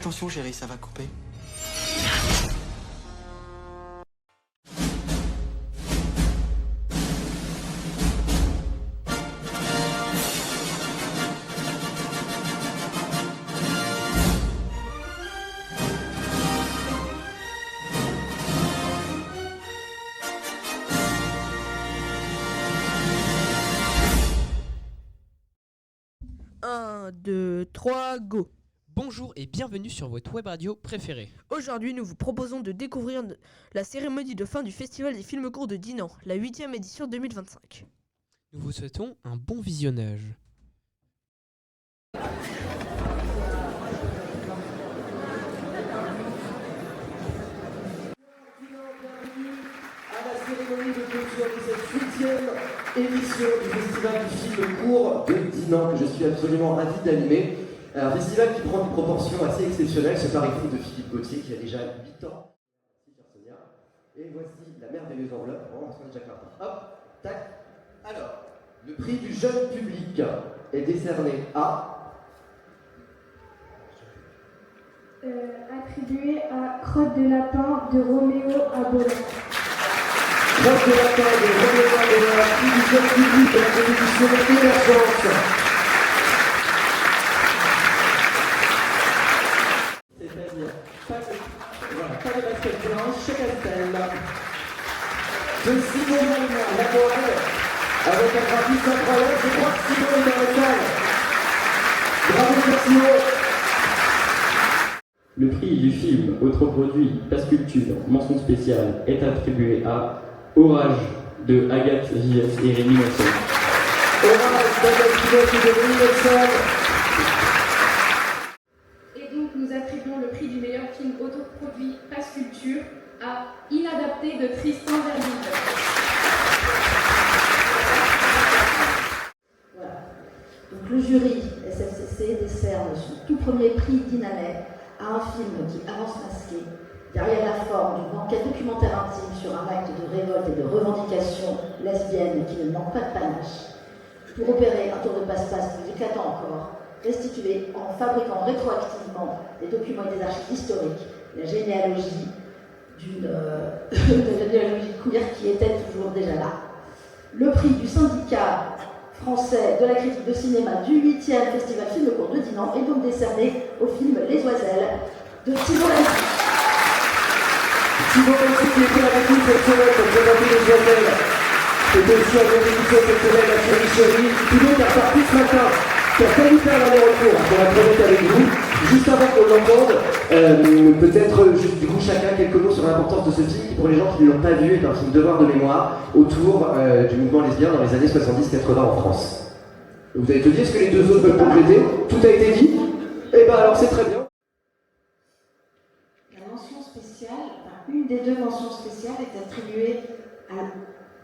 Attention, chérie, ça va couper. Un, deux, trois, go! Bonjour et bienvenue sur votre web radio préférée. Aujourd'hui, nous vous proposons de découvrir la cérémonie de fin du Festival des films courts de Dinan, la 8e édition 2025. Nous vous souhaitons un bon visionnage. À la cérémonie de clôture de cette 8e édition du Festival du film court de Dinan, que je suis absolument ravi d'animer. Un festival qui prend des proportions assez exceptionnelles, ce pari-fou de Philippe Gauthier qui a déjà 8 ans. Et voici la merveilleuse enveloppe. Oh, on se déjà clair. Hop, tac. Alors, le prix du jeune public est décerné à... Attribué à Crotte de Lapin de Roméo Abola. Crotte de Lapin de Roméo Abola, prix du jeune public de la compétition Émergence. C'est-à-dire, pas de basket blanche, Castel. De Simon Lamoine, avec un graphisme incroyable, je crois que Simon est dans la salle. Bravo Simon. Le prix du film Autoproduit Passe Culture, mention spéciale, est attribué à Orage de Agathe Vives et Rémi Masson. Orage d'Agathe Vives et de Rémi Masson. Et donc nous attribuons le prix du meilleur film autoproduit Passe Culture à Inadapté de Tristan Verville. Voilà. Donc le jury SFCC décerne son tout premier prix d'Inanet à un film qui avance masqué, derrière la forme d'une enquête documentaire intime sur un acte de révolte et de revendication lesbienne qui ne manque pas de panache, pour opérer un tour de passe-passe plus éclatant encore, restitué en fabriquant rétroactivement des documents et des archives historiques, la généalogie d'une généalogie queer qui était toujours déjà là. Le prix du syndicat français de la critique de cinéma du 8e Festival Film court de Dinan est donc décerné au film Les Oiselles de Thibaut Lancy. Thibaut Lancy qui était avec nous cette semaine pour présenter Les Oiselles. C'était aussi en compétition cette semaine à Chérie. Thibaut qui est reparti ce matin, qui a failli faire l'aller-retour pour être honnête avec vous. Juste avant qu'on l'entende, peut-être juste du coup chacun quelques mots sur l'importance de ce film qui pour les gens qui ne l'ont pas vu est un film devoir de mémoire autour du mouvement lesbien dans les années 70-80 en France. Vous avez tout dit, est-ce que les deux autres peuvent compléter? Tout a été dit? Eh ben alors c'est très bien. La mention spéciale, enfin, une des deux mentions spéciales est attribuée à...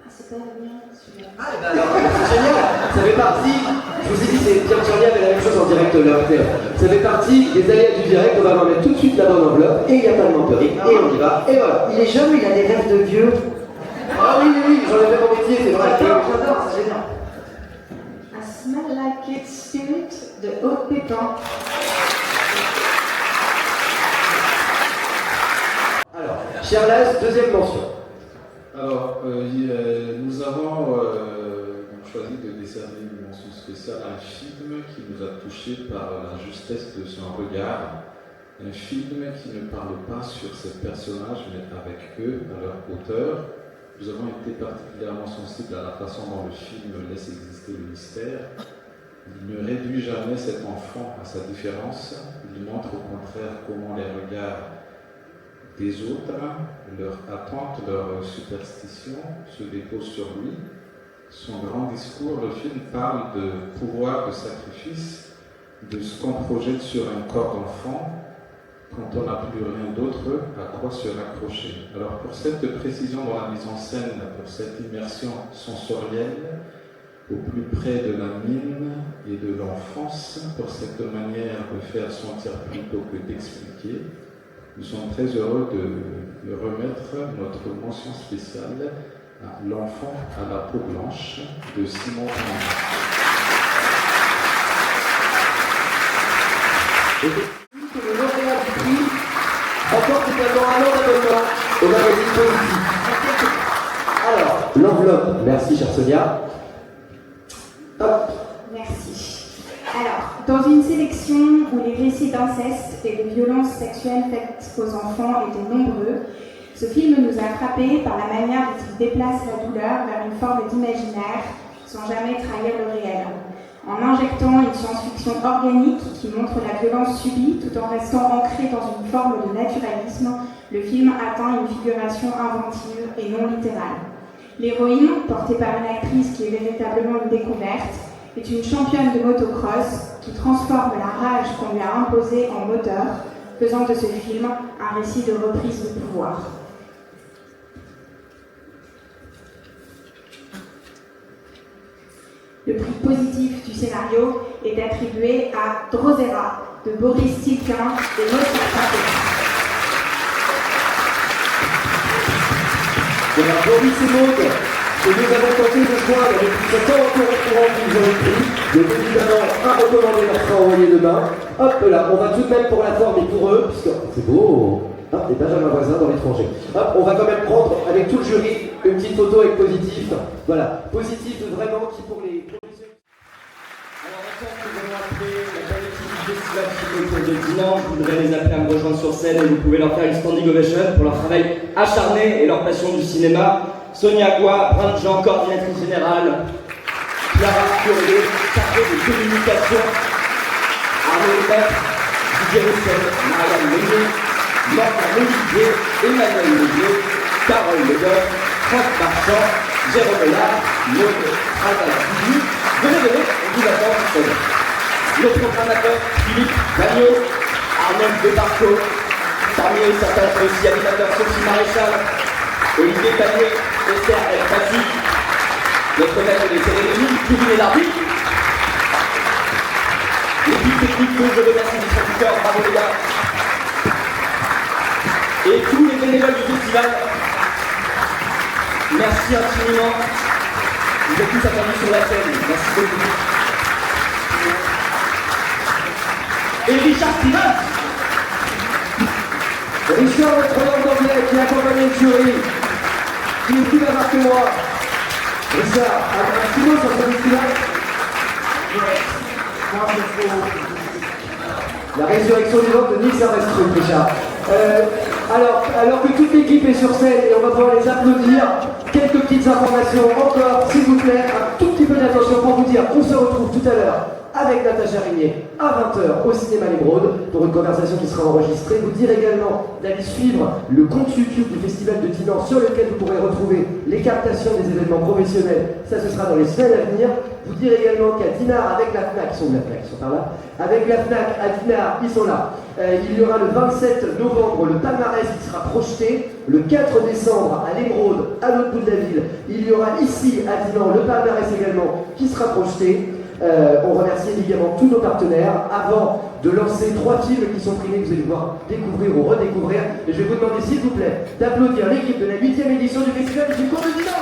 Ah, c'est pas le mien, celui-là. Ah, et ben alors, c'est génial. Ça fait partie, je vous ai dit, c'est Pierre Tchernia avait la même chose en direct de la RTF. Ça fait partie des aléas du direct, on va leur mettre tout de suite la bonne enveloppe, et il n'y a pas de menteur, et on y va, et voilà. Il est jeune, il a des rêves de vieux. Ah oui, oui, oui, j'en ai fait mon métier, c'est vrai. J'adore, c'est génial. A Smell Like It Spirit de Haute Pépin. Alors, Charles, deuxième mention. Alors, nous avons choisi de décerner une mention spéciale à un film qui nous a touchés par la justesse de son regard. Un film qui ne parle pas sur ces personnages, mais avec eux, à leur hauteur. Nous avons été particulièrement sensibles à la façon dont le film laisse exister le mystère. Il ne réduit jamais cet enfant à sa différence. Il montre au contraire comment les regards des autres, leurs attentes, leurs superstitions se déposent sur lui. Son grand discours, le film parle de pouvoir de sacrifice, de ce qu'on projette sur un corps d'enfant quand on n'a plus rien d'autre à quoi se raccrocher. Alors pour cette précision dans la mise en scène, pour cette immersion sensorielle, au plus près de la mine et de l'enfance, pour cette manière de faire sentir plutôt que d'expliquer, nous sommes très heureux de remettre notre mention spéciale à L'enfant à la peau blanche de Simon Ramon. Le lauréat également un an d'abonnement au magazine Positif. Alors, l'enveloppe, merci chère Sonia. Hop. Merci. Alors, dans une sélection où les récits d'inceste et de violences sexuelles faites aux enfants étaient nombreux, ce film nous a frappés par la manière dont il déplace la douleur vers une forme d'imaginaire sans jamais trahir le réel. En injectant une science-fiction organique qui montre la violence subie tout en restant ancré dans une forme de naturalisme, le film atteint une figuration inventive et non littérale. L'héroïne, portée par une actrice qui est véritablement une découverte, est une championne de motocross qui transforme la rage qu'on lui a imposée en moteur, faisant de ce film un récit de reprise de pouvoir. Le prix positif du scénario est attribué à Drosera de Boris Tilquin et Maud Sarkozy. Voilà, Boris et Maud, que nous avons tenté de joindre depuis 7 ans encore au courant qu'ils ont écrit. Donc évidemment, un recommandé leur sera envoyé demain. Hop là, on va tout de même pour la forme et pour eux, puisque c'est beau. Hop, et Benjamin Voisin dans l'étranger. Hop, on va quand même prendre avec tout le jury une petite photo avec Positif. Voilà, Positif vraiment qui pour les professionnels. Alors maintenant que nous allons appeler la belle équipe du festival Film de dimanche, je voudrais les appeler à me rejoindre sur scène et vous pouvez leur faire une standing ovation pour leur travail acharné et leur passion du cinéma. Sonia Goua, Brun Jean, coordinatrice générale, Clara Curieux, chargée de communication, Arnaud Lefebvre, Didier Roussel, Marianne Meunier, Morgan Olivier, Emmanuel Meunier, Carole Legoff, Franck Marchand, Jérôme Lard, Maud Travazini. Venez, on vous attend sur scène. Nos programmateurs, Philippe Magno, Arnaud Debarco, parmi eux certains sont aussi animateurs Sophie Maréchal, Olivier Panier, Esther El Fassi, notre maître des cérémonies, Kevin Elardi, l'équipe technique que je remercie du traducteur, bravo les gars, et tous les bénévoles du festival, merci infiniment, vous êtes tous attendus sur la scène, merci beaucoup. Et Richard Pirat, Richard, notre langue d'anglais qui accompagne le jury, qui est plus bavard que moi. Richard, un petit mot sur ce festival. La résurrection vivante de Nils Armstrong, Richard. Alors que toute l'équipe est sur scène et on va pouvoir les applaudir, quelques petites informations encore, s'il vous plaît, un tout petit peu d'attention pour vous dire qu'on se retrouve tout à l'heure avec Natacha Régnier à 20h au cinéma l'Émeraude pour une conversation qui sera enregistrée. Vous dire également d'aller suivre le compte YouTube du Festival de Dinan sur lequel vous pourrez retrouver les captations des événements professionnels. Ça, ce sera dans les semaines à venir. Vous dire également qu'à Dinard, avec la FNAC, ils sont de la FNAC, ils sont par là, avec la FNAC à Dinard, ils sont là. Il y aura le 27 novembre le palmarès qui sera projeté. Le 4 décembre à l'Émeraude, à l'autre bout de la ville, il y aura ici à Dinan le palmarès également qui sera projeté. On remercie évidemment tous nos partenaires avant de lancer 3 films qui sont primés que vous allez pouvoir découvrir ou redécouvrir. Et je vais vous demander s'il vous plaît d'applaudir l'équipe de la 8e édition du Festival du Cours de Dinan.